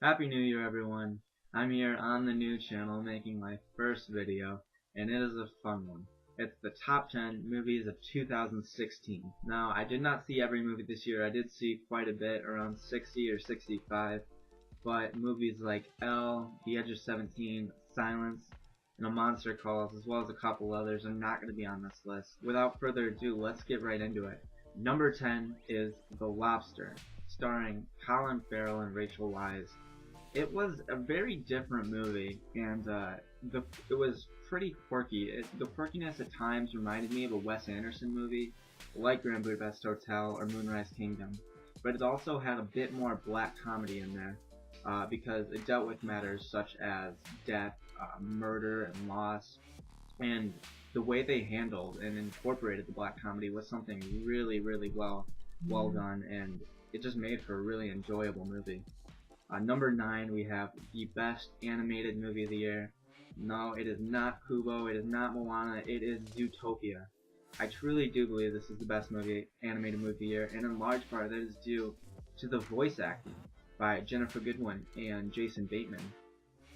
Happy New Year, everyone. I'm here on the new channel making my first video, and it is a fun one. It's the top 10 movies of 2016. Now, I did not see every movie this year. I did see quite a bit, around 60 or 65, but movies like Elle, The Edge of 17, Silence, and A Monster Calls, as well as a couple others, are not going to be on this list. Without further ado, let's get right into it. Number 10 is The Lobster, starring Colin Farrell and Rachel Weisz. It was a very different movie, and it was pretty quirky. The quirkiness at times reminded me of a Wes Anderson movie, like Grand Budapest Hotel or Moonrise Kingdom, but it also had a bit more black comedy in there, because it dealt with matters such as death, murder, and loss, and the way they handled and incorporated the black comedy was something really, really well done, and it just made for a really enjoyable movie. Number 9, we have the best animated movie of the year. No, it is not Kubo, it is not Moana, it is Zootopia. I truly do believe this is the best animated movie of the year, and in large part that is due to the voice acting by Ginnifer Goodwin and Jason Bateman.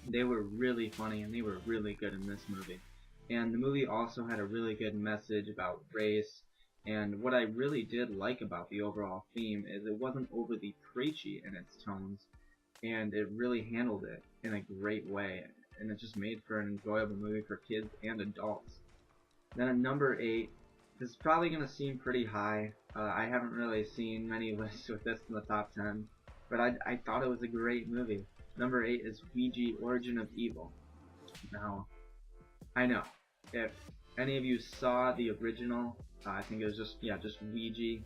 They were really funny and they were really good in this movie. And the movie also had a really good message about race, and what I really did like about the overall theme is it wasn't overly preachy in its tones, and it really handled it in a great way, and it just made for an enjoyable movie for kids and adults. Then at number 8, this is probably going to seem pretty high. I haven't really seen many lists with this in the top 10, but I thought it was a great movie. Number 8 is Ouija Origin of Evil. Now, I know, if any of you saw the original, I think it was just Ouija,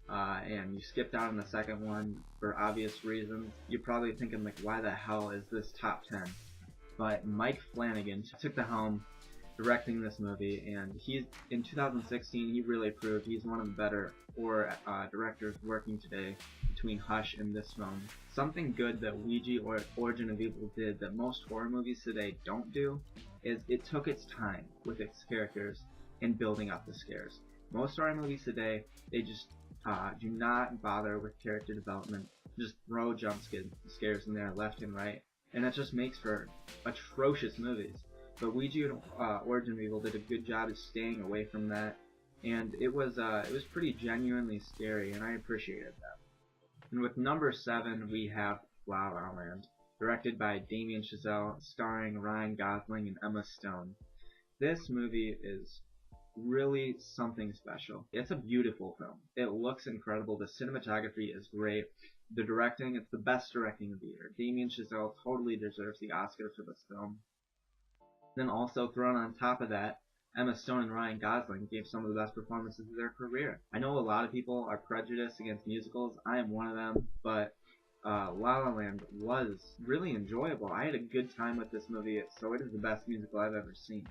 and you skipped out on the second one for obvious reasons, you're probably thinking, like, why the hell is this top 10? But Mike Flanagan took the helm directing this movie, and in 2016 he really proved he's one of the better horror directors working today between Hush and this film. Something good that Ouija or Origin of Evil did that most horror movies today don't do is it took its time with its characters in building up the scares. Most horror movies today, they just do not bother with character development, just throw jump scares in there left and right, and that just makes for atrocious movies. But Ouija and Origin of Evil did a good job of staying away from that, and it was pretty genuinely scary, and I appreciated that. And with number 7, we have La La Land, directed by Damien Chazelle, starring Ryan Gosling and Emma Stone. This movie is really something special. It's a beautiful film. It looks incredible. The cinematography is great. The directing, it's the best directing of the year. Damien Chazelle totally deserves the Oscar for this film. Then also thrown on top of that, Emma Stone and Ryan Gosling gave some of the best performances of their career. I know a lot of people are prejudiced against musicals. I am one of them, but La La Land was really enjoyable. I had a good time with this movie, so it is the best musical I've ever seen.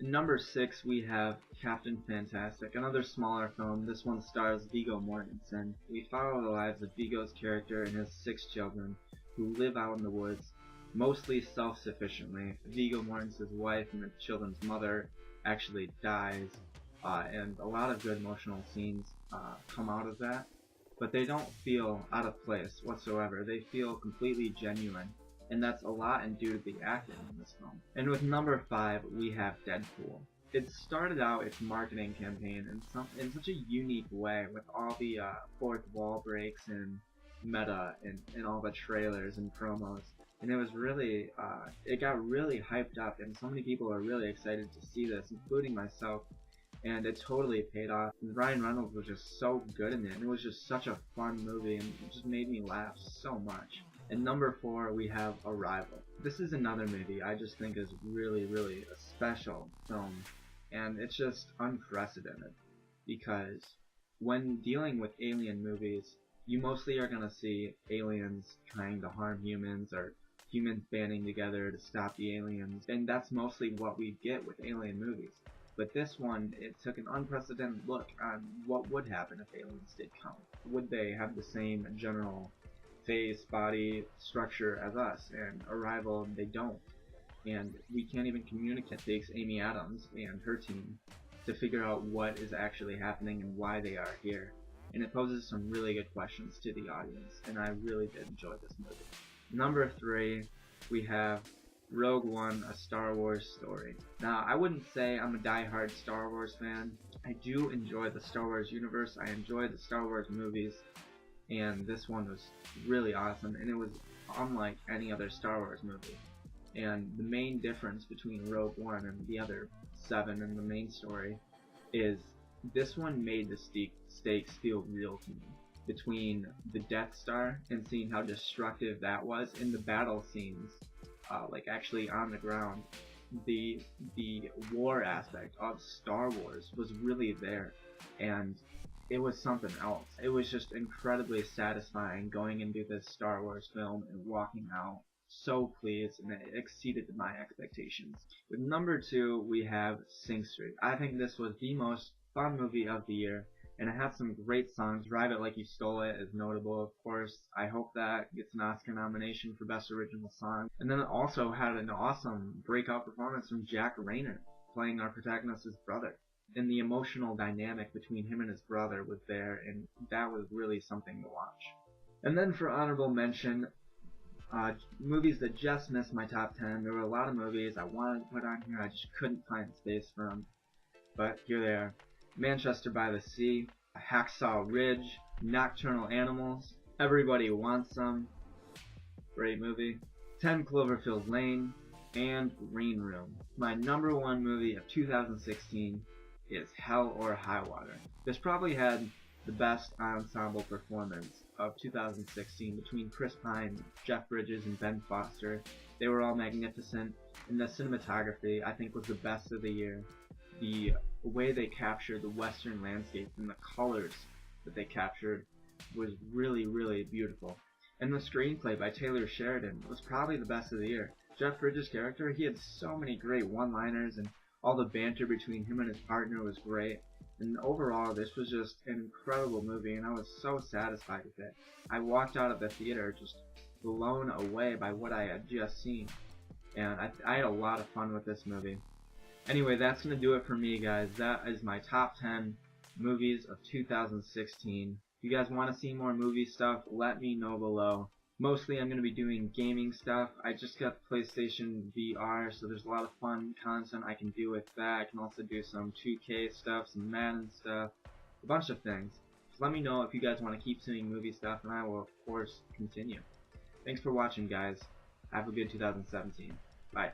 In number 6, we have Captain Fantastic, another smaller film. This one stars Viggo Mortensen. We follow the lives of Viggo's character and his 6 children, who live out in the woods, mostly self-sufficiently. Viggo Mortensen's wife and the children's mother actually dies, and a lot of good emotional scenes come out of that. But they don't feel out of place whatsoever. They feel completely genuine, and that's a lot and due to the acting in this film. And with number 5, we have Deadpool. It started out its marketing campaign in such a unique way, with all the fourth wall breaks and meta and all the trailers and promos. And it was really, it got really hyped up, and so many people are really excited to see this, including myself. And it totally paid off. And Ryan Reynolds was just so good in it, and it was just such a fun movie, and it just made me laugh so much. And number 4, we have Arrival. This is another movie I just think is really, really a special film, and it's just unprecedented, because when dealing with alien movies, you mostly are going to see aliens trying to harm humans, or humans banding together to stop the aliens, and that's mostly what we get with alien movies. But this one, it took an unprecedented look on what would happen if aliens did come. Would they have the same general face, body, structure as us? And Arrival, they don't. And we can't even communicate. It takes Amy Adams and her team to figure out what is actually happening and why they are here. And it poses some really good questions to the audience, and I really did enjoy this movie. Number 3, we have Rogue One, A Star Wars Story. Now, I wouldn't say I'm a die-hard Star Wars fan. I do enjoy the Star Wars universe. I enjoy the Star Wars movies, and this one was really awesome, and it was unlike any other Star Wars movie. And the main difference between Rogue One and the other 7 in the main story is this one made the stakes feel real to me. Between the Death Star and seeing how destructive that was in the battle scenes, like actually on the ground, the war aspect of Star Wars was really there, and it was something else. It was just incredibly satisfying going into this Star Wars film and walking out so pleased, and it exceeded my expectations. With number 2, we have Sing Street. I think this was the most fun movie of the year, and it had some great songs. Ride It Like You Stole It is notable, of course. I hope that gets an Oscar nomination for Best Original Song. And then it also had an awesome breakout performance from Jack Reynor, playing our protagonist's brother. And the emotional dynamic between him and his brother was there, and that was really something to watch. And then for honorable mention, movies that just missed my top 10. There were a lot of movies I wanted to put on here, I just couldn't find space for them. But here they are. Manchester by the Sea, Hacksaw Ridge, Nocturnal Animals, Everybody Wants Some, great movie, 10 Cloverfield Lane, and Green Room. My number 1 movie of 2016 is Hell or High Water. This probably had the best ensemble performance of 2016 between Chris Pine, Jeff Bridges, and Ben Foster. They were all magnificent, and the cinematography I think was the best of the year. The way they captured the western landscape and the colors that they captured was really, really beautiful. And the screenplay by Taylor Sheridan was probably the best of the year. Jeff Bridges' character, he had so many great one-liners, and all the banter between him and his partner was great. And overall, this was just an incredible movie, and I was so satisfied with it. I walked out of the theater just blown away by what I had just seen. And I had a lot of fun with this movie. Anyway, that's going to do it for me, guys. That is my top 10 movies of 2016. If you guys want to see more movie stuff, let me know below. Mostly I'm going to be doing gaming stuff. I just got the PlayStation VR, so there's a lot of fun content I can do with that. I can also do some 2K stuff, some Madden stuff, a bunch of things. So let me know if you guys want to keep seeing movie stuff, and I will, of course, continue. Thanks for watching, guys. Have a good 2017. Bye.